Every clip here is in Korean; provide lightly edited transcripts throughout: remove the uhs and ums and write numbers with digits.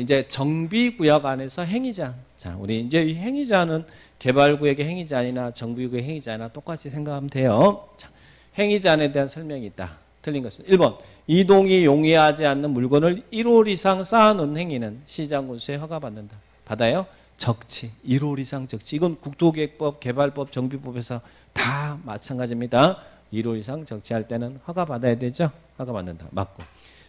이제 정비구역 안에서 행위제한. 자, 우리 이제 이 행위제한은 개발구역의 행위제한이나 정비구역의 행위제한이나 똑같이 생각하면 돼요. 자, 행위제한에 대한 설명이 있다. 틀린 것은 1번. 이동이 용이하지 않는 물건을 1홀 이상 쌓아놓은 행위는 시장군수에 허가받는다. 받아요? 적치. 1홀 이상 적치. 이건 국토계획법, 개발법, 정비법에서 다 마찬가지입니다. 1홀 이상 적치할 때는 허가받아야 되죠. 허가받는다. 맞고.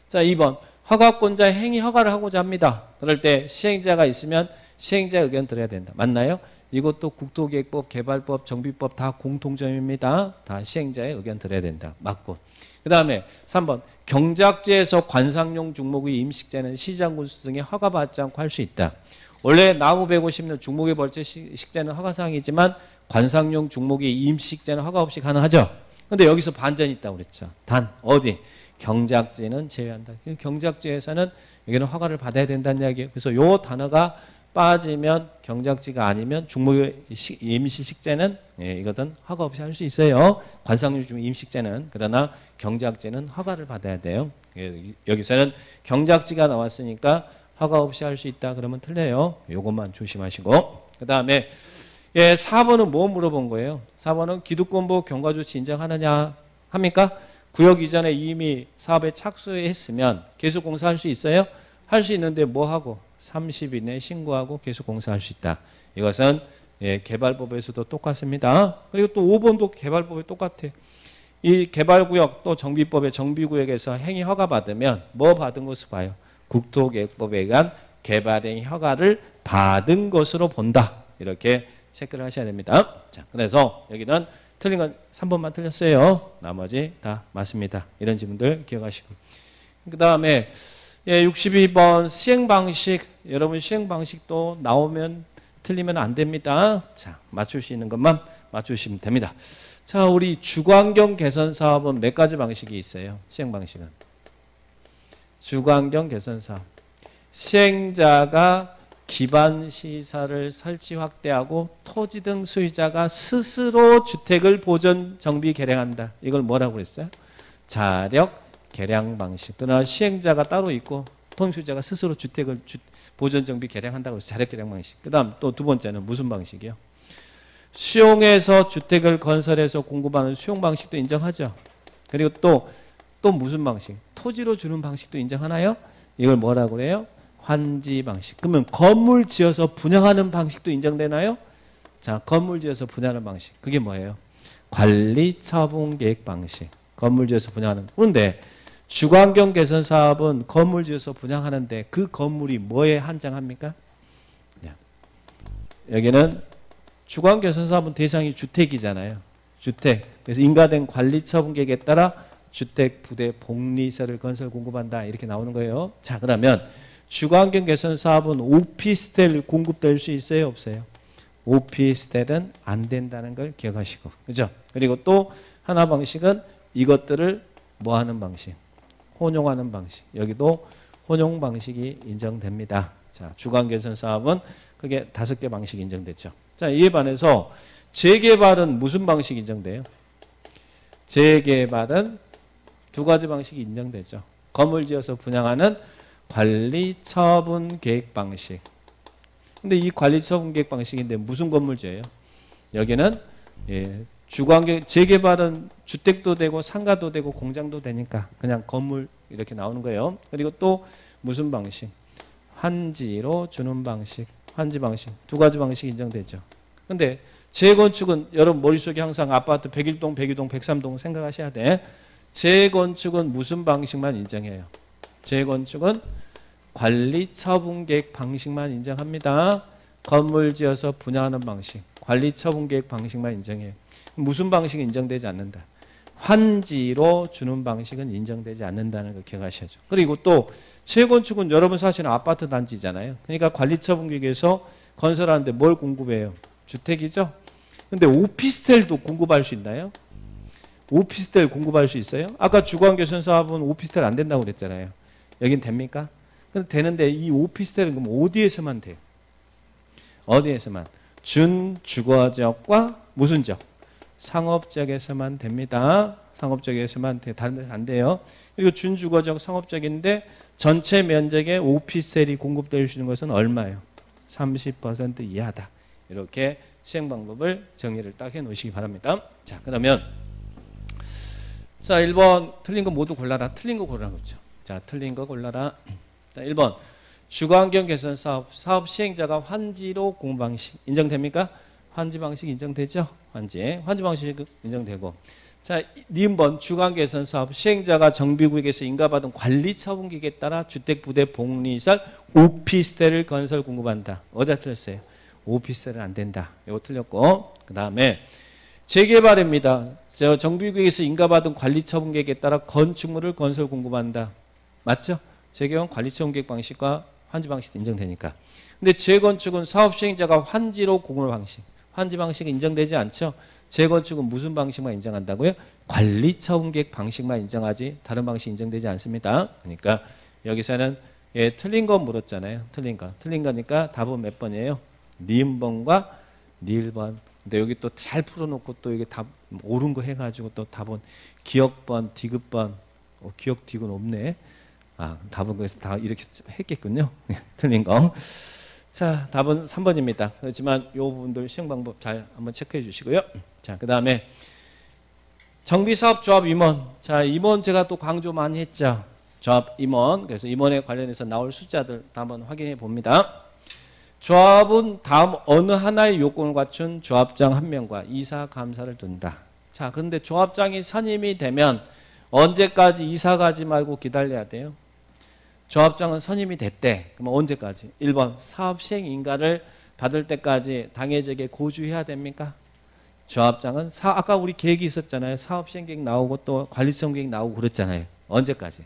자, 2번. 허가권자의 행위 허가를 하고자 합니다. 그럴 때 시행자가 있으면 시행자의 의견 들어야 된다. 맞나요? 이것도 국토계획법, 개발법, 정비법 다 공통점입니다. 다 시행자의 의견 들어야 된다. 맞고. 그 다음에 3번. 경작지에서 관상용 중목의 임식제는 시장군수 등에 허가받지 않고 할 수 있다. 원래 나무 150년 중목의 벌채 식재는 허가사항이지만 관상용 중목의 임식제는 허가 없이 가능하죠. 근데 여기서 반전이 있다고 그랬죠. 단 어디? 경작지는 제외한다. 경작지에서는 여기는 허가를 받아야 된다는 이야기예요. 그래서 요 단어가 빠지면 경작지가 아니면 중목의 임시식재는 이것은 허가 없이 할 수 있어요. 관상용 중목 임식재는. 그러나 경작지는 허가를 받아야 돼요. 여기서는 경작지가 나왔으니까 허가 없이 할 수 있다 그러면 틀려요. 요것만 조심하시고. 그 다음에 4번은 뭐 물어본 거예요? 4번은 기득권보호 경과조치 인정하느냐 합니까? 구역 이전에 이미 사업에 착수했으면 계속 공사할 수 있어요? 할 수 있는데 뭐 하고? 30일 내에 신고하고 계속 공사할 수 있다. 이것은 개발법에서도 똑같습니다. 그리고 또 5번도 개발법에 똑같아. 이 개발구역 또 정비법의 정비구역에서 행위 허가 받으면 뭐 받은 것으로 봐요? 국토계획법에 의한 개발행위 허가를 받은 것으로 본다. 이렇게 체크를 하셔야 됩니다. 자, 그래서 여기는 틀린 건 3번만 틀렸어요. 나머지 다 맞습니다. 이런 질문들 기억하시고. 그 다음에 62번 시행방식. 여러분 시행방식도 나오면 틀리면 안 됩니다. 자, 맞출 수 있는 것만 맞추시면 됩니다. 자, 우리 주거환경 개선 사업은 몇 가지 방식이 있어요? 시행방식은. 주거환경 개선 사업. 시행자가 기반시설을 설치 확대하고 토지 등 소유자가 스스로 주택을 보존 정비 개량한다. 이걸 뭐라고 그랬어요? 자력 개량 방식. 그러나 시행자가 따로 있고 토지 소유자가 스스로 주택을 보존 정비 개량한다고 해서 자력 개량 방식. 그 다음 또 두 번째는 무슨 방식이요? 수용해서 주택을 건설해서 공급하는 수용 방식도 인정하죠. 그리고 또 무슨 방식? 토지로 주는 방식도 인정하나요? 이걸 뭐라고 그래요? 환지 방식. 그러면 건물 지어서 분양하는 방식도 인정되나요? 자, 건물 지어서 분양하는 방식. 그게 뭐예요? 관리 처분 계획 방식. 건물 지어서 분양하는. 그런데 주거환경 개선 사업은 건물 지어서 분양하는데 그 건물이 뭐에 한정합니까? 여기는 주거환경 개선 사업은 대상이 주택이잖아요. 주택. 그래서 인가된 관리 처분 계획에 따라 주택, 부대, 복리시설을 건설 공급한다. 이렇게 나오는 거예요. 자, 그러면 주거환경 개선 사업은 오피스텔 공급될 수 있어요? 없어요? 오피스텔은 안 된다는 걸 기억하시고. 그죠? 그리고 또 하나 방식은 이것들을 뭐 하는 방식? 혼용하는 방식. 여기도 혼용 방식이 인정됩니다. 자, 주거환경 개선 사업은 그게 5개 방식이 인정됐죠. 자, 이에 반해서 재개발은 무슨 방식이 인정돼요? 재개발은 2가지 방식이 인정되죠. 건물 지어서 분양하는 관리 처분 계획 방식. 근데 이 관리 처분 계획 방식인데 무슨 건물 지어요? 여기는 주거환경 재개발은 주택도 되고 상가도 되고 공장도 되니까 그냥 건물 이렇게 나오는 거예요. 그리고 또 무슨 방식? 환지로 주는 방식. 환지 방식. 2가지 방식이 인정되죠. 근데 재건축은 여러분 머릿속에 항상 아파트 101동, 102동, 103동 생각하셔야 돼. 재건축은 무슨 방식만 인정해요? 재건축은 관리 처분 계획 방식만 인정합니다. 건물 지어서 분양하는 방식, 관리 처분 계획 방식만 인정해요. 무슨 방식은 인정되지 않는다? 환지로 주는 방식은 인정되지 않는다는 걸 기억하셔야죠. 그리고 또 재건축은 여러분 사시는 아파트 단지잖아요. 그러니까 관리 처분 계획에서 건설하는데 뭘 공급해요? 주택이죠. 근데 오피스텔도 공급할 수 있나요? 오피스텔 공급할 수 있어요? 아까 주거환경 개선 사업은 오피스텔 안 된다고 그랬잖아요. 여긴 됩니까? 근데 되는데 이 오피스텔은 그럼 어디에서만 돼요? 어디에서만? 준주거지역과 무슨 지역? 상업지역에서만 됩니다. 상업적에서만 돼. 다른 데는 안 돼요. 그리고 준주거적 상업적인데 전체 면적의 오피스텔이 공급될 수 있는 것은 얼마예요? 30% 이하다. 이렇게 시행 방법을 정리를 딱 해놓으시기 바랍니다. 자, 그러면 자 1번 틀린 거 모두 골라라. 틀린 거 고르라는 거죠. 자, 틀린 거 골라라. 자, 1번 주거환경 개선 사업 시행자가 환지로 공급 방식 인정됩니까? 환지 방식 인정되죠? 환지 방식 인정되고. 자, 니은번 주거환경 개선 사업 시행자가 정비구역에서 인가받은 관리 처분기에 따라 주택, 부대, 복리시설, 오피스텔을 건설 공급한다. 어디다 틀렸어요? 오피스텔은 안 된다. 이거 틀렸고. 그 다음에 재개발입니다. 저 정비구역에서 인가받은 관리 처분계획에 따라 건축물을 건설 공급한다. 맞죠? 재개발 관리 처분계획 방식과 환지 방식 인정되니까. 근데 재건축은 사업 시행자가 환지로 공급 방식. 환지 방식은 인정되지 않죠? 재건축은 무슨 방식만 인정한다고요? 관리 처분계획 방식만 인정하지 다른 방식 인정되지 않습니다. 그러니까 여기서는 예, 틀린 거 물었잖아요. 틀린 거. 틀린 거니까 답은 몇 번이에요? 니은번과 니을번. 근데 여기 또 잘 풀어놓고 또 이게 답 옳은 거 해가지고 또 답은 기억번, 디귿번. 기억, 디귿은 없네. 아, 답은 그래서 다 이렇게 했겠군요. 틀린 거. 자, 답은 3번입니다. 그렇지만 이 부분들 시행 방법 잘 한번 체크해 주시고요. 자, 그 다음에 정비사업조합 임원. 자, 임원 제가 또 강조 많이 했죠. 조합 임원. 그래서 임원에 관련해서 나올 숫자들 한번 확인해 봅니다. 조합은 다음 어느 하나의 요건을 갖춘 조합장 1명과 이사 감사를 둔다. 자, 근데 조합장이 선임이 되면 언제까지 이사 가지 말고 기다려야 돼요? 조합장은 선임이 됐대. 그럼 언제까지? 1번 사업 시행 인가를 받을 때까지 당해적에 고주해야 됩니까? 조합장은 아까 우리 계획이 있었잖아요. 사업 시행 계획 나오고 또 관리청 계획 나오고 그랬잖아요. 언제까지?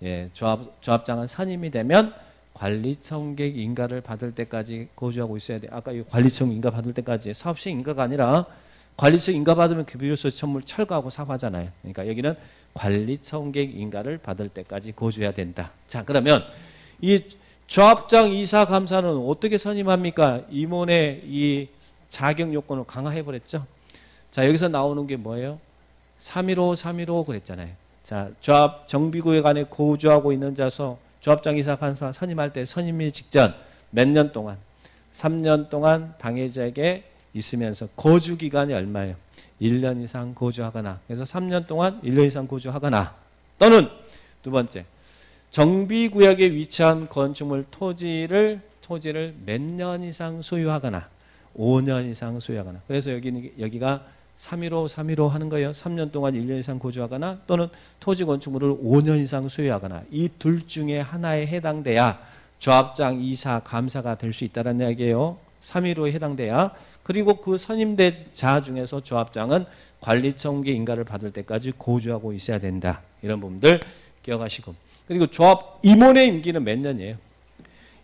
예, 조합장은 선임이 되면 관리청 계획 인가를 받을 때까지 고주하고 있어야 돼. 아까 이 관리청 인가 받을 때까지 사업 시행 인가가 아니라 관리청 인가 받으면 그 비로소 건물 철거하고 사과하잖아요. 그러니까 여기는 관리청 계획 인가를 받을 때까지 고주해야 된다. 자, 그러면 이 조합장 이사 감사는 어떻게 선임합니까? 임원의 이 자격 요건을 강화해 버렸죠. 자, 여기서 나오는 게 뭐예요? 315 그랬잖아요. 자, 조합 정비구역 안에 거주하고 있는 자서 조합장 이사 감사 선임할 때 선임일 직전 몇 년 동안? 3년 동안 당해자에게 있으면서 거주 기간이 얼마예요? 1년 이상 거주하거나. 그래서 3년 동안 1년 이상 거주하거나 또는 두 번째 정비구역에 위치한 건축물 토지를 몇 년 이상 소유하거나 5년 이상 소유하거나. 그래서 여기가 315 하는 거예요. 3년 동안 1년 이상 거주하거나 또는 토지 건축물을 5년 이상 소유하거나 이 둘 중에 하나에 해당돼야 조합장 이사 감사가 될 수 있다는 이야기예요. 315에 해당돼야. 그리고 그 선임된 자 중에서 조합장은 관리청계 인가를 받을 때까지 거주하고 있어야 된다. 이런 부분들 기억하시고. 그리고 조합 임원의 임기는 몇 년이에요?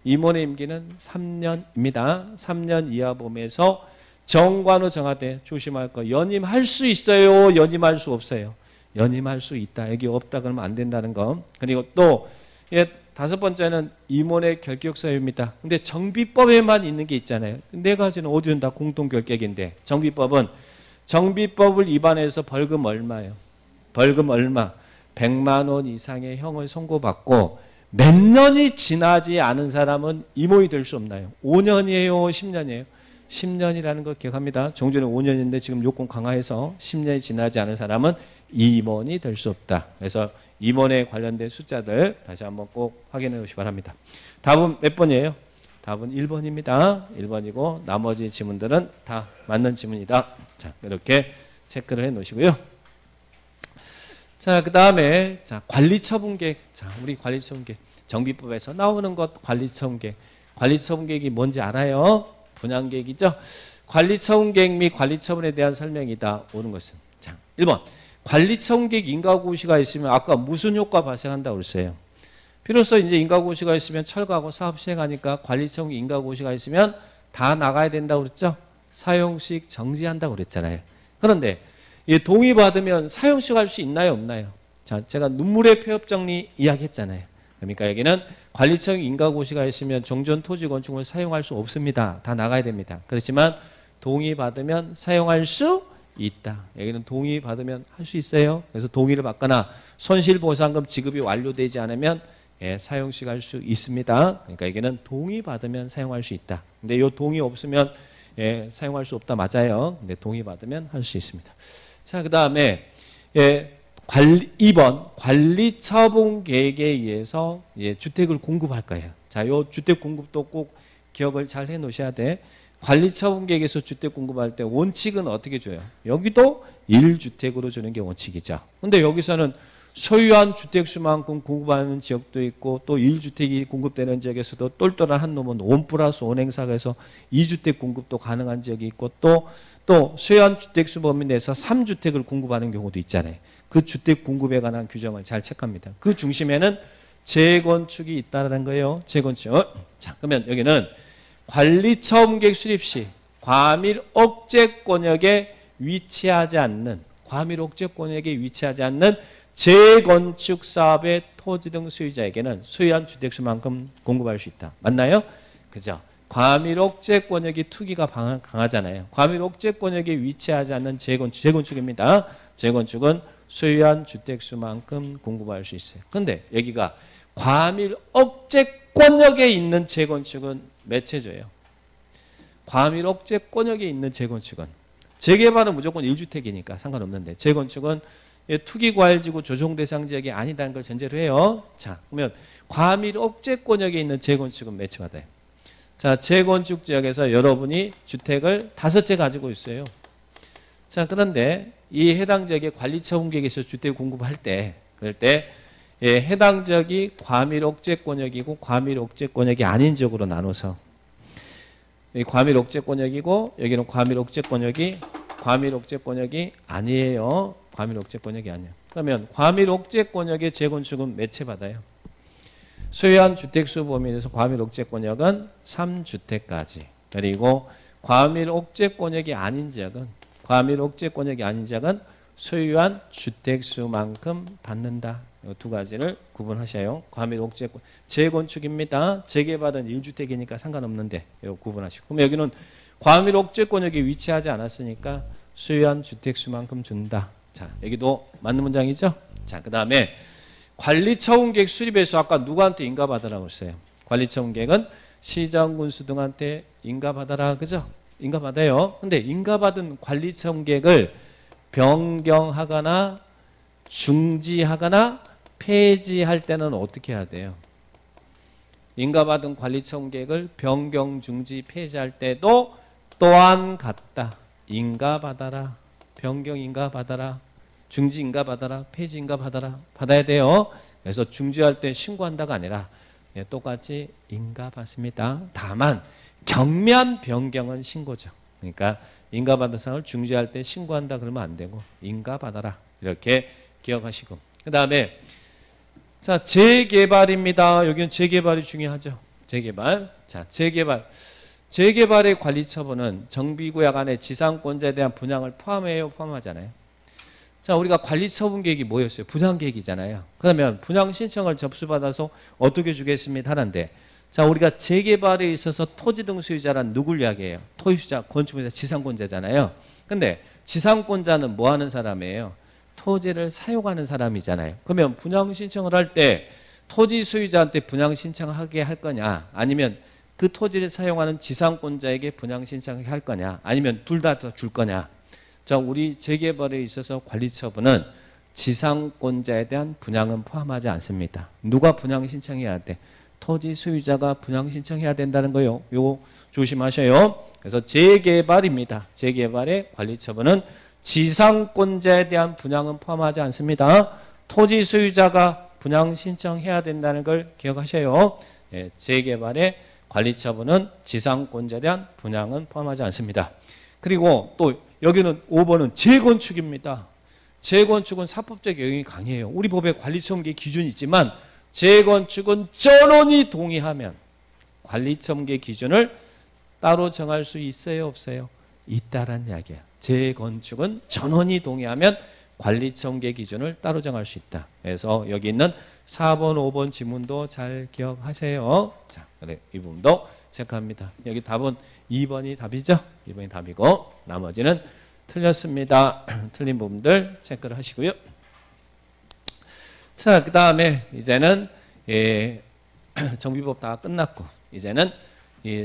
임원의 임기는 3년입니다. 3년 이하 범위에서 정관으로 정하되 조심할 거. 연임할 수 있어요? 연임할 수 없어요? 연임할 수 있다. 여기 없다 그러면 안 된다는 거. 그리고 또 다섯 번째는 임원의 결격 사유입니다. 근데 정비법에만 있는 게 있잖아요. 네 가지는 어디는 다 공통 결격인데 정비법은 정비법을 위반해서 벌금 얼마예요? 벌금 얼마? 100만 원 이상의 형을 선고받고 몇 년이 지나지 않은 사람은 임원이 될 수 없나요? 5년이에요? 10년이에요? 10년이라는 거 기억합니다. 종전에 5년인데 지금 요건 강화해서 10년이 지나지 않은 사람은 임원이 될 수 없다. 그래서 임원에 관련된 숫자들 다시 한번 꼭 확인해 보시기 바랍니다. 답은 몇 번이에요? 답은 1번입니다. 1번이고 나머지 지문들은 다 맞는 지문이다. 자, 이렇게 체크를 해 놓으시고요. 자, 그 다음에 관리처분계획. 자, 우리 관리처분계획. 정비법에서 나오는 것 관리처분계획. 관리처분계획이 뭔지 알아요? 분양계획이죠. 관리처분계획 및 관리처분에 대한 설명이다. 오는 것은. 자, 1번. 관리처분계획 인가고시가 있으면 아까 무슨 효과 발생한다고 그랬어요? 비로소 이제 인가고시가 있으면 철거하고 사업 시행하니까 관리처분계획 인가고시가 있으면 다 나가야 된다고 그랬죠? 사용식 정지한다고 그랬잖아요. 그런데 동의받으면 사용식 할 수 있나요? 없나요? 자, 제가 눈물의 폐업정리 이야기했잖아요. 그러니까 여기는 관리처분계획 인가고시가 있으면 종전 토지 건축물을 사용할 수 없습니다. 다 나가야 됩니다. 그렇지만 동의받으면 사용할 수 있다. 여기는 동의받으면 할 수 있어요. 그래서 동의를 받거나 손실보상금 지급이 완료되지 않으면 예, 사용식 할 수 있습니다. 그러니까 여기는 동의받으면 사용할 수 있다. 근데 이 동의 없으면 예, 사용할 수 없다 맞아요. 근데 동의받으면 할 수 있습니다. 자, 그 다음에 예, 2번 관리처분 계획에 의해서 예, 주택을 공급할 거예요. 자, 요 주택 공급도 꼭 기억을 잘 해 놓으셔야 돼. 관리처분 계획에서 주택 공급할 때 원칙은 어떻게 줘요? 여기도 1주택으로 주는 게 원칙이죠. 근데 여기서는 소유한 주택수만큼 공급하는 지역도 있고 또 1주택이 공급되는 지역에서도 똘똘한 한 놈은 1+1 행사가 해서 2주택 공급도 가능한 지역이 있고 또 소유한 주택수 범위 내에서 3주택을 공급하는 경우도 있잖아요. 그 주택 공급에 관한 규정을 잘 체크합니다. 그 중심에는 재건축이 있다는 거예요. 재건축. 자, 그러면 여기는 관리처분계획 수립 시 과밀 억제권역에 위치하지 않는 재건축 사업의 토지 등 소유자에게는 소유한 주택수만큼 공급할 수 있다. 맞나요? 그죠? 과밀 억제권역이 투기가 강하잖아요. 과밀 억제권역에 위치하지 않는 재건축입니다. 재건축은 소유한 주택수만큼 공급할 수 있어요. 근데 여기가 과밀 억제권역에 있는 재건축은 몇 채조예요? 과밀 억제권역에 있는 재건축은 재개발은 무조건 1주택이니까 상관없는데 재건축은 투기과열지구 조정대상 지역이 아니다는 걸 전제로 해요. 자, 그러면 과밀 억제권역에 있는 재건축은 몇 채 받아요? 자, 재건축 지역에서 여러분이 주택을 5채 가지고 있어요. 자, 그런데 이 해당 지역의 관리처분계획에서 주택 공급할 때 그럴 때 예, 해당 지역이 과밀 억제권역이고 과밀 억제권역이 아닌 지역으로 나눠서 이 과밀 억제권역이고 여기는 과밀 억제권역이 아니에요. 과밀 억제권역이 아니에요. 그러면 과밀 억제권역의 재건축은 몇 채 받아요? 소유한 주택수 범위 내에서 과밀 억제권역은 3주택까지. 그리고 과밀 억제권역이 아닌 지역은 소유한 주택수만큼 받는다. 이 두 가지를 구분하셔요. 과밀 억제권 재건축입니다. 재개발은 1주택이니까 상관없는데 이거 구분하시고. 그럼 여기는 과밀 억제권역에 위치하지 않았으니까 소유한 주택수만큼 준다. 자, 여기도 맞는 문장이죠? 자, 그 다음에 관리처분계획 수립에서 아까 누구한테 인가받으라고 했어요? 관리처분계획은 시장군수 등한테 인가받아라. 그죠? 인가받아요. 근데 인가받은 관리처분계획을 변경하거나 중지하거나 폐지할 때는 어떻게 해야 돼요? 인가받은 관리처분계획을 변경, 중지, 폐지할 때도 또한 같다. 인가받아라. 변경 인가받아라. 중지 인가받아라. 폐지 인가받아라. 받아야 돼요. 그래서 중지할 때 신고한다가 아니라 똑같이 인가받습니다. 다만 경미한 변경은 신고죠. 그러니까 인가받은 사항을 중지할 때 신고한다 그러면 안 되고 인가받아라. 이렇게 기억하시고. 그 다음에 자, 재개발입니다. 여기는 재개발이 중요하죠. 재개발. 자, 재개발의 관리처분은 정비구역 안에 지상권자에 대한 분양을 포함해요? 포함하잖아요. 자, 우리가 관리처분 계획이 뭐였어요? 분양계획이잖아요. 그러면 분양 신청을 접수받아서 어떻게 주겠습니다 하는데, 자, 우리가 재개발에 있어서 토지 등 소유자란 누굴 이야기해요? 토지소유자, 건축물자, 지상권자잖아요. 근데 지상권자는 뭐 하는 사람이에요? 토지를 사용하는 사람이잖아요. 그러면 분양 신청을 할 때 토지 소유자한테 분양 신청하게 할 거냐, 아니면 그 토지를 사용하는 지상권자에게 분양 신청하게 할 거냐, 아니면 둘 다 줄 거냐. 자, 우리 재개발에 있어서 관리처분은 지상권자에 대한 분양은 포함하지 않습니다. 누가 분양 신청해야 돼? 토지 소유자가 분양 신청해야 된다는 거요. 요거 조심하셔요. 그래서 재개발입니다. 재개발의 관리처분은 지상권자에 대한 분양은 포함하지 않습니다. 토지 소유자가 분양 신청해야 된다는 걸 기억하셔요. 예, 재개발의 관리처분은 지상권자에 대한 분양은 포함하지 않습니다. 그리고 또 여기는 5번은 재건축입니다. 재건축은 사법적 영역이 강해요. 우리 법에 관리처분계 기준이 있지만 재건축은 전원이 동의하면 관리처분계 기준을 따로 정할 수 있어요, 없어요? 있다라는 이야기야. 재건축은 전원이 동의하면 관리처분계 기준을 따로 정할 수 있다. 그래서 여기 있는 4번, 5번 지문도 잘 기억하세요. 자, 그래, 이 부분도 체크합니다. 여기 답은 2번이 답이죠? 2번이 답이고 나머지는 틀렸습니다. 틀린 부분들 체크를 하시고요. 자, 그 다음에 이제는 정비법 다 끝났고 이제는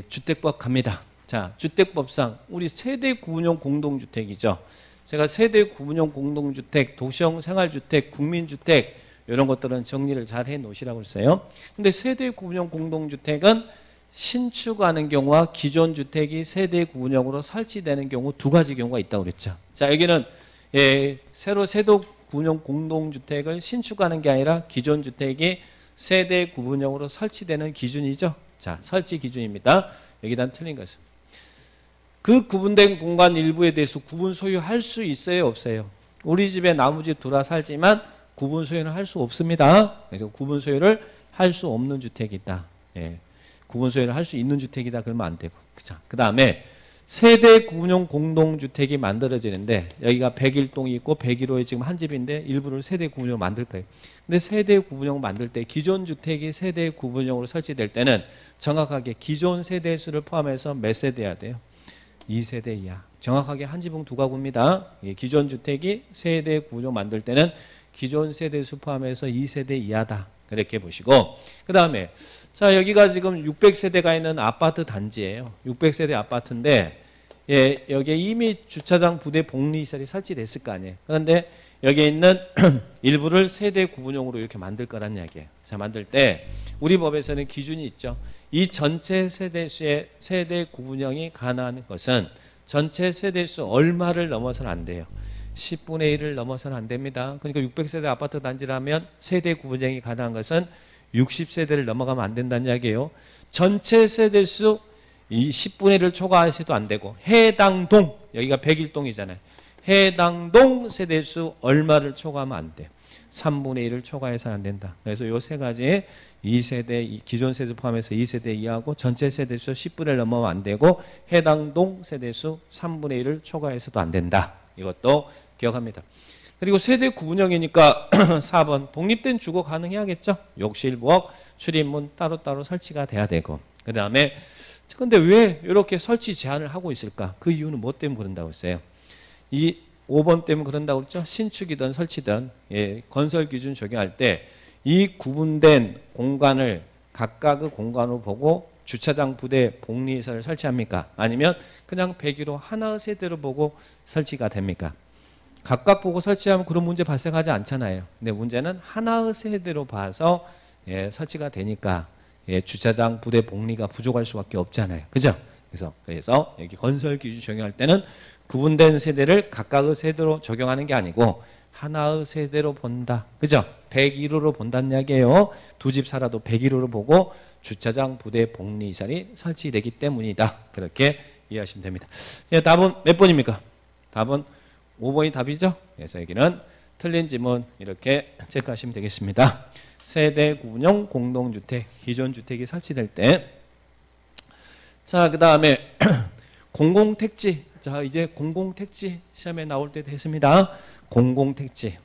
주택법 갑니다. 자, 주택법상 우리 세대 구분형 공동주택이죠. 제가 세대 구분형 공동주택, 도시형 생활주택, 국민주택 이런 것들은 정리를 잘 해놓으시라고 했어요. 근데 세대 구분형 공동주택은 신축하는 경우와 기존 주택이 세대 구분형으로 설치되는 경우 두 가지 경우가 있다고 그랬죠. 자, 여기는 새로 세대 구분형 공동주택을 신축하는 게 아니라 기존 주택이 세대 구분형으로 설치되는 기준이죠. 자, 설치 기준입니다. 여기다 틀린 것은 그 구분된 공간 일부에 대해서 구분 소유할 수 있어요, 없어요? 우리 집에 나무집 들어와 살지만 구분 소유는 할 수 없습니다. 그래서 구분 소유를 할 수 없는 주택이 있다. 구분 소유를 할 수 있는 주택이다 그러면 안 되고. 그 다음에 세대 구분형 공동주택이 만들어지는데 여기가 101동이 있고 101호에 지금 한 집인데 일부를 세대 구분형으로 만들 거예요. 근데 세대 구분형 만들 때 기존 주택이 세대 구분형으로 설치될 때는 정확하게 기존 세대 수를 포함해서 몇 세대여야 돼요? 2세대 이하. 정확하게 한 지붕 두 가구입니다. 기존 주택이 세대 구분형 만들 때는 기존 세대 수 포함해서 2세대 이하다. 그렇게 보시고 그 다음에 자, 여기가 지금 600세대가 있는 아파트 단지예요. 600세대 아파트인데 여기에 이미 주차장 부대 복리시설이 설치됐을 거 아니에요. 그런데 여기에 있는 일부를 세대 구분형으로 이렇게 만들 거란 이야기예요. 자, 만들 때 우리 법에서는 기준이 있죠. 이 전체 세대수의 세대 구분형이 가능한 것은 전체 세대수 얼마를 넘어서는 안 돼요. 10분의 1을 넘어서는 안 됩니다. 그러니까 600세대 아파트 단지라면 세대 구분형이 가능한 것은 60세대를 넘어가면 안 된다는 이야기예요. 전체 세대수 이 10분의 1을 초과하셔도 안 되고 해당 동, 여기가 101동이잖아요. 해당 동 세대수 얼마를 초과하면 안 돼요. 3분의 1을 초과해서는 안 된다. 그래서 이 세 가지 2세대, 기존 세대 포함해서 2세대 이하고 전체 세대수 10분의 1 넘어가면 안 되고 해당 동 세대수 3분의 1을 초과해서도 안 된다. 이것도 기억합니다. 그리고 세대 구분형이니까 4번 독립된 주거 가능해야겠죠. 욕실, 부엌, 출입문 따로따로 설치가 돼야 되고 그 다음에 근데 왜 이렇게 설치 제한을 하고 있을까? 그 이유는 뭐 때문에 그런다고 했어요? 이 5번 때문에 그런다고 했죠. 신축이든 설치든 건설 기준 적용할 때 이 구분된 공간을 각각의 공간으로 보고 주차장 부대 복리시설을 설치합니까? 아니면 그냥 101호 하나의 세대로 보고 설치가 됩니까? 각각 보고 설치하면 그런 문제 발생하지 않잖아요. 근데 문제는 하나의 세대로 봐서 설치가 되니까 주차장 부대 복리가 부족할 수밖에 없잖아요. 그죠? 그래서 여기 건설 기준 적용할 때는 구분된 세대를 각각의 세대로 적용하는 게 아니고 하나의 세대로 본다. 그죠? 101호로 본다는 이야기예요. 두 집 살아도 101호로 보고 주차장 부대 복리시설이 설치되기 때문이다. 그렇게 이해하시면 됩니다. 답은 몇 번입니까? 답은 5번이 답이죠. 그래서 여기는 틀린 지문 이렇게 체크하시면 되겠습니다. 세대 구분형 공동주택, 기존 주택이 설치될 때. 자, 그 다음에 공공택지. 자, 이제 공공택지 시험에 나올 때 됐습니다. 공공택지.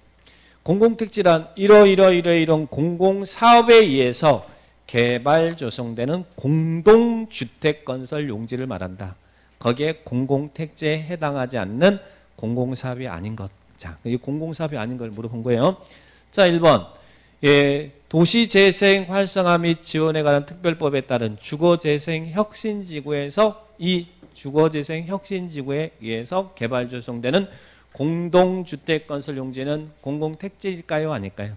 공공택지란 이런 공공사업에 의해서 개발 조성되는 공동주택 건설 용지를 말한다. 거기에 공공택지에 해당하지 않는 공공사업이 아닌 것. 자, 이 공공사업이 아닌 걸 물어본 거예요. 자, 1번. 도시재생 활성화 및 지원에 관한 특별법에 따른 주거재생 혁신지구에서 이 주거재생 혁신지구에 의해서 개발 조성되는 공동주택 건설 용지는 공공택지일까요? 아닐까요?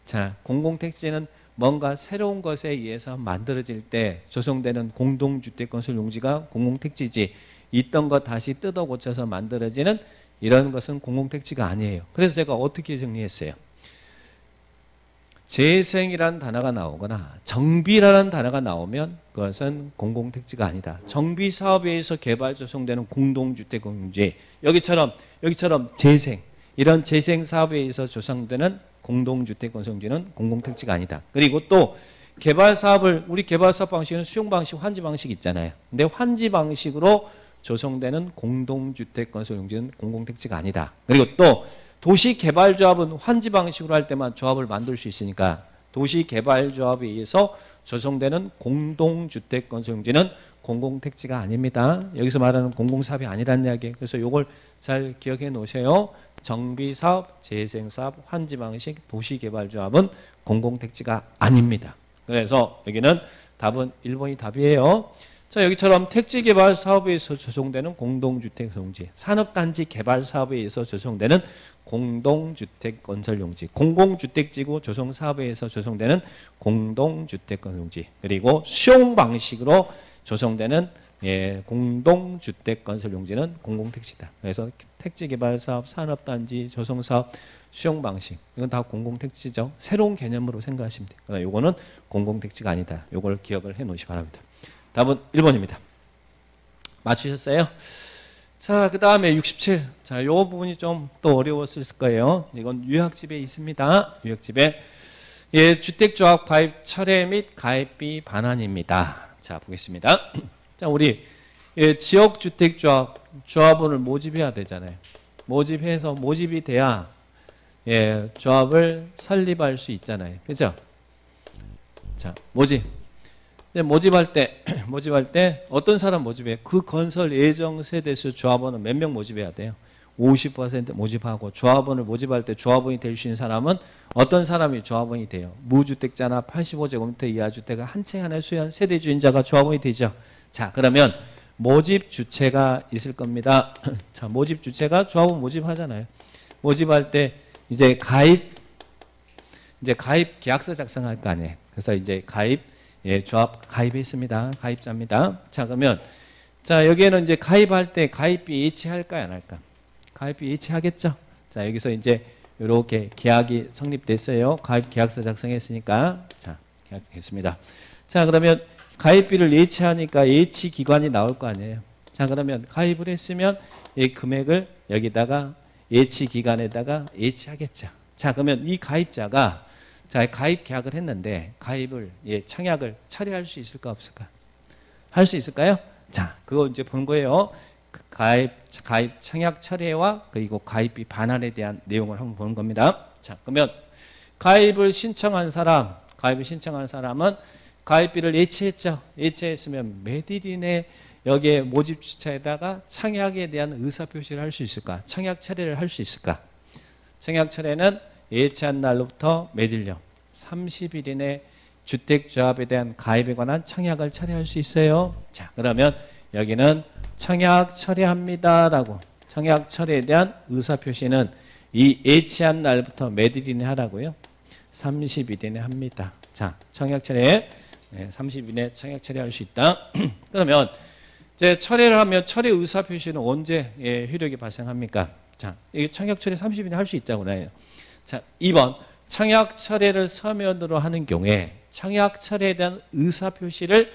자, 공공택지는 뭔가 새로운 것에 의해서 만들어질 때 조성되는 공동주택 건설 용지가 공공택지지 있던 것 다시 뜯어 고쳐서 만들어지는 이런 것은 공공택지가 아니에요. 그래서 제가 어떻게 정리했어요? 재생이라는 단어가 나오거나 정비라는 단어가 나오면 그것은 공공택지가 아니다. 정비 사업에 의해서 개발 조성되는 공동주택 용지 여기처럼 재생 이런 재생 사업에 의해서 조성되는 공동주택 건설용지는 공공택지가 아니다. 그리고 또 개발 사업을 우리 개발 사업 방식은 수용 방식, 환지 방식 있잖아요. 근데 환지 방식으로 조성되는 공동주택 건설용지는 공공택지가 아니다. 그리고 또 도시개발조합은 환지 방식으로 할 때만 조합을 만들 수 있으니까 도시개발조합에 의해서 조성되는 공동주택 건설용지는 공공택지가 아닙니다. 여기서 말하는 공공사업이 아니라는 이야기예요. 그래서 요걸 잘 기억해 놓으세요. 정비사업, 재생사업, 환지방식, 도시개발조합은 공공택지가 아닙니다. 그래서 여기는 답은 1번이 답이에요. 자, 여기처럼 택지개발 사업에 의해서 조성되는 공동주택 용지, 산업단지 개발 사업에 의해서 조성되는 공동주택 건설 용지, 공공주택지구 조성 사업에 의해서 조성되는 공동주택 건설 용지, 그리고 수용 방식으로 조성되는 공동주택 건설 용지는 공공택지다. 그래서 택지개발 사업, 산업단지 조성 사업, 수용 방식, 이건 다 공공택지죠. 새로운 개념으로 생각하시면 돼요. 그러나 요거는 공공택지가 아니다. 요걸 기억을 해 놓으시기 바랍니다. 답은 1번입니다. 맞추셨어요? 자, 그 다음에 67. 자, 요 부분이 좀 또 어려웠을 거예요. 이건 유학집에 있습니다. 유학집에 주택조합 가입 철회 및 가입비 반환입니다. 자, 보겠습니다. 자, 우리 지역주택조합 조합원을 모집해야 되잖아요. 모집이 돼야 조합을 설립할 수 있잖아요. 그죠? 자, 모집할 때 어떤 사람 모집해요? 그 건설 예정 세대수 조합원은 몇 명 모집해야 돼요? 50% 모집하고, 조합원을 모집할 때 조합원이 될 수 있는 사람은 어떤 사람이 조합원이 돼요? 무주택자나 85제곱미터 이하 주택을 한 채 안에 소유한 세대주인자가 조합원이 되죠. 자, 그러면 모집 주체가 있을 겁니다. 자, 모집 주체가 조합원 모집하잖아요. 모집할 때 이제 가입 계약서 작성할 거 아니에요. 그래서 이제 조합 가입했습니다. 가입자입니다. 자, 그러면 여기에는 이제 가입할 때 가입비 예치할까요, 안 할까? 가입비 예치하겠죠. 자, 여기서 이제 이렇게 계약이 성립됐어요. 가입 계약서 작성했으니까. 자, 계약했습니다. 자, 그러면 가입비를 예치하니까 예치 기관이 나올 거 아니에요. 자, 그러면 가입을 했으면 이 금액을 여기다가 예치 기간에다가 예치하겠죠. 자, 그러면 이 가입자가 가입 계약을 했는데 가입을 청약을 철회할 수 있을까 없을까? 할 수 있을까요? 자, 그거 이제 본 거예요. 가입 청약 철회와 그리고 가입비 반환에 대한 내용을 한번 보는 겁니다. 자, 그러면 가입을 신청한 사람은 가입비를 예치했죠. 예치했으면 몇 일 이내 여기에 모집 주차에다가 청약에 대한 의사 표시를 할 수 있을까? 청약 철회를 할 수 있을까? 청약 철회는 예치한 날로부터 몇 일요? 30일 이내 주택조합에 대한 가입에 관한 청약을 철회할 수 있어요. 자, 그러면 여기는 청약 철회합니다라고, 청약 철회에 대한 의사표시는 이 예치한 날부터 몇 일 이내 하라고요? 30일 이내 합니다. 자, 청약 철회 30일 이내 청약 철회할 수 있다. 그러면 이제 철회를 하면 철회 의사표시는 언제 효력이 발생합니까? 자, 이 청약 철회 30일 이내 할 수 있다고요. 자, 2번 청약 철회를 서면으로 하는 경우에 청약 철회에 대한 의사 표시를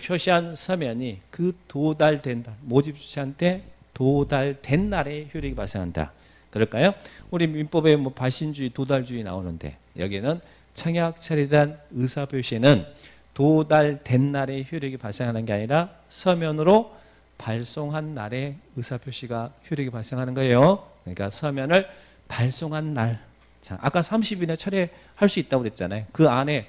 표시한 서면이 그 도달된 날, 모집 주체한테 도달된 날에 효력이 발생한다. 그럴까요? 우리 민법에 뭐 발신주의, 도달주의 나오는데 여기는 청약 철회에 대한 의사 표시는 도달된 날에 효력이 발생하는 게 아니라 서면으로 발송한 날에 의사 표시가 효력이 발생하는 거예요. 그러니까 서면을 발송한 날. 자, 아까 30일에 철회할 수 있다고 그랬잖아요. 그 안에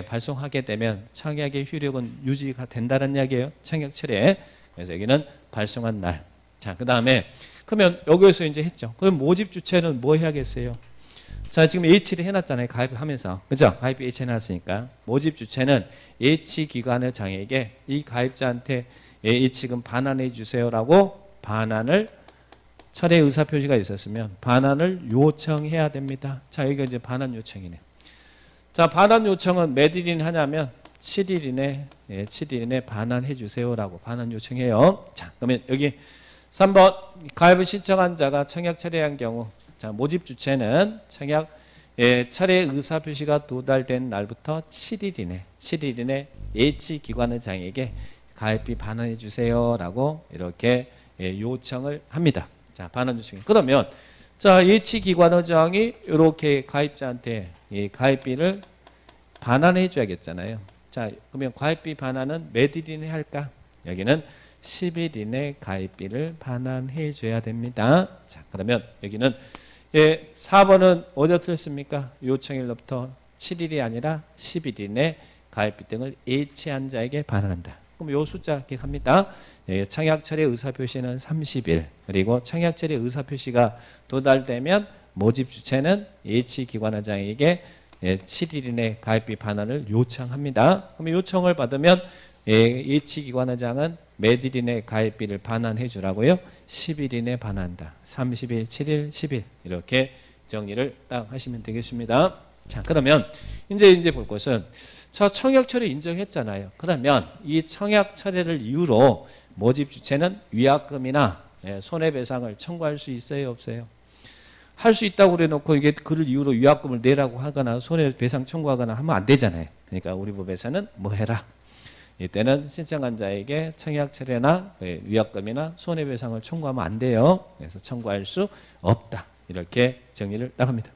발송하게 되면 청약의 효력은 유지가 된다는 이야기예요. 청약 철회. 그래서 여기는 발송한 날. 자, 그 다음에 그러면 여기에서 이제 했죠. 그럼 모집 주체는 뭐 해야겠어요? 자, 지금 예치를 해놨잖아요. 가입하면서. 그죠? 가입 예치해놨으니까. 모집 주체는 예치 기관의 장에게 이 가입자한테 예치금 반환해 주세요라고 반환을 철회 의사표시가 있었으면 반환을 요청해야 됩니다. 자, 여기가 이제 반환 요청이네요. 자, 반환 요청은 몇 일이나 하냐면 7일 이내, 7일 이내 반환해 주세요라고 반환 요청해요. 자, 그러면 여기 3번 가입을 신청한 자가 청약 철회한 경우, 자, 모집 주체는 청약 철회 의사표시가 도달된 날부터 7일 이내 예치 기관의 장에게 가입비 반환해 주세요라고 이렇게 요청을 합니다. 자, 반환 요청. 그러면 자, 예치 기관의장이 이렇게 가입자한테 이 가입비를 반환해 줘야겠잖아요. 자, 그러면 가입비 반환은 몇 일 이내 할까? 여기는 10일 이내 가입비를 반환해 줘야 됩니다. 자, 그러면 여기는 4번은 어디다 틀렸습니까? 요청일로부터 7일이 아니라 10일 이내 가입비 등을 예치한 자에게 반환한다. 그럼 요 숫자 기억합니다. 청약철의 의사표시는 30일. 그리고 청약철의 의사표시가 도달되면 모집 주체는 예치기관장에게 7일 이내 가입비 반환을 요청합니다. 그럼 요청을 받으면 예치기관장은 몇 일 이내 가입비를 반환해 주라고요? 10일 이내 반환한다. 30일, 7일, 10일 이렇게 정리를 딱 하시면 되겠습니다. 자, 그러면 이제 볼 것은 저 청약 철회 인정했잖아요. 그러면 이 청약 철회를 이유로 모집 주체는 위약금이나 손해배상을 청구할 수 있어요, 없어요? 할 수 있다고 그래 놓고 이게 그를 이유로 위약금을 내라고 하거나 손해배상 청구하거나 하면 안 되잖아요. 그러니까 우리 법에서는 뭐 해라. 이때는 신청한 자에게 청약 철회나 위약금이나 손해배상을 청구하면 안 돼요. 그래서 청구할 수 없다. 이렇게 정리를 딱 합니다.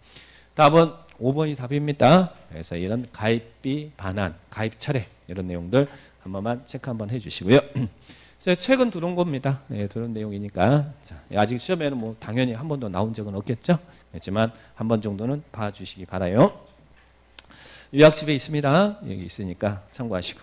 답은 5번이 답입니다. 그래서 이런 가입비 반환, 가입 철회 이런 내용들 한 번만 체크 한번 해주시고요. 최근 들어온 겁니다. 들어온 내용이니까 자, 아직 시험에는 뭐 당연히 한 번도 나온 적은 없겠죠. 그렇지만 한 번 정도는 봐주시기 바라요. 요약집에 있습니다. 여기 있으니까 참고하시고.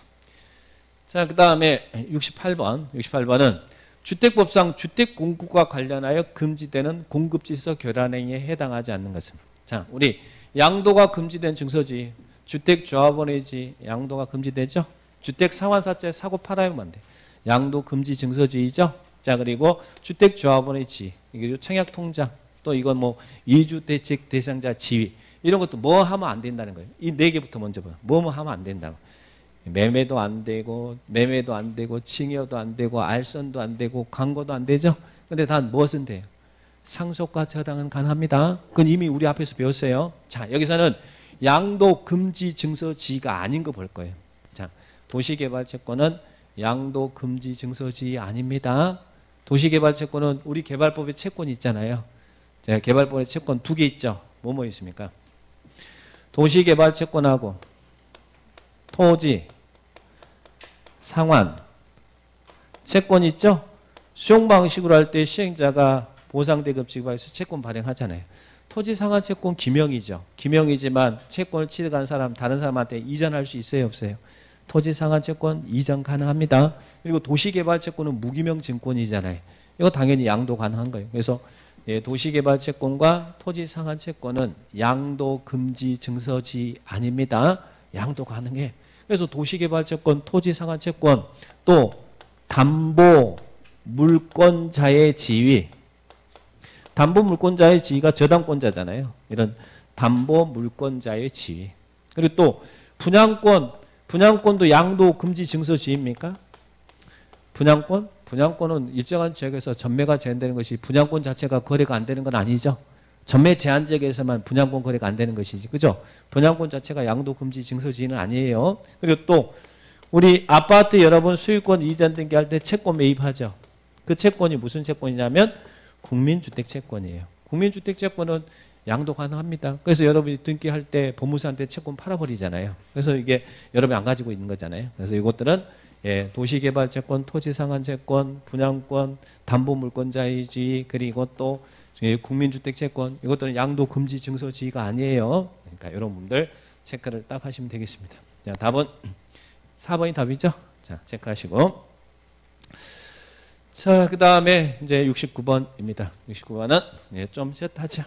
자, 그 다음에 68번은 주택법상 주택공급과 관련하여 금지되는 공급질서 교란행위에 해당하지 않는 것은. 자, 우리 양도가 금지된 증서지, 주택조합원의지 양도가 금지되죠. 주택상환사채 사고 팔아야만 돼. 양도 금지 증서지이죠. 자, 그리고 주택조합원의 지, 이게 청약통장, 또 이건 뭐 이주대책 대상자 지위 이런 것도 뭐 하면 안 된다는 거예요. 이 네 개부터 먼저 봐요. 뭐 하면 안 된다고. 매매도 안 되고, 징여도 안 되고, 알선도 안 되고, 광고도 안 되죠. 근데 단 무엇은 돼요? 상속과 저당은 가능합니다. 그건 이미 우리 앞에서 배웠어요. 자, 여기서는 양도 금지 증서지가 아닌 거 볼 거예요. 자, 도시개발채권은 양도 금지 증서지 아닙니다. 도시개발채권은 우리 개발법에 채권이 있잖아요. 자, 개발법에 채권 2개 있죠. 뭐 있습니까? 도시개발채권하고 토지, 상환, 채권 있죠? 수용 방식으로 할 때 시행자가 보상대금 지급해서 채권 발행하잖아요. 토지 상환 채권 기명이죠. 기명이지만 채권을 취득한 사람, 다른 사람한테 이전할 수 있어요, 없어요? 토지 상환 채권 이전 가능합니다. 그리고 도시개발 채권은 무기명 증권이잖아요. 이거 당연히 양도 가능한 거예요. 그래서 도시개발 채권과 토지 상환 채권은 양도 금지 증서지 아닙니다. 양도 가능해. 그래서 도시개발 채권, 토지 상환 채권, 또 담보 물권자의 지위, 담보 물권자의 지위가 저당권자잖아요. 이런 담보 물권자의 지위. 그리고 또 분양권도 양도 금지 증서지입니까? 분양권은 일정한 지역에서 전매가 제한되는 것이 분양권 자체가 거래가 안 되는 건 아니죠. 전매 제한 지역에서만 분양권 거래가 안 되는 것이지, 그죠? 분양권 자체가 양도 금지 증서지는 아니에요. 그리고 또 우리 아파트 여러분 소유권 이전 등기할 때 채권 매입하죠. 그 채권이 무슨 채권이냐면 국민주택채권이에요. 국민주택채권은 양도 가능합니다. 그래서 여러분이 등기할 때 법무사한테 채권 팔아버리잖아요. 그래서 이게 여러분이 안 가지고 있는 거잖아요. 그래서 이것들은 도시개발채권, 토지상환채권, 분양권, 담보물권자의지, 그리고 또 국민주택채권, 이것들은 양도 금지 증서지가 아니에요. 그러니까 이런 분들 체크를 딱 하시면 되겠습니다. 자, 답은 4번이 답이죠. 자, 체크하시고. 자, 그 다음에 이제 69번입니다. 69번은 좀 셋하죠.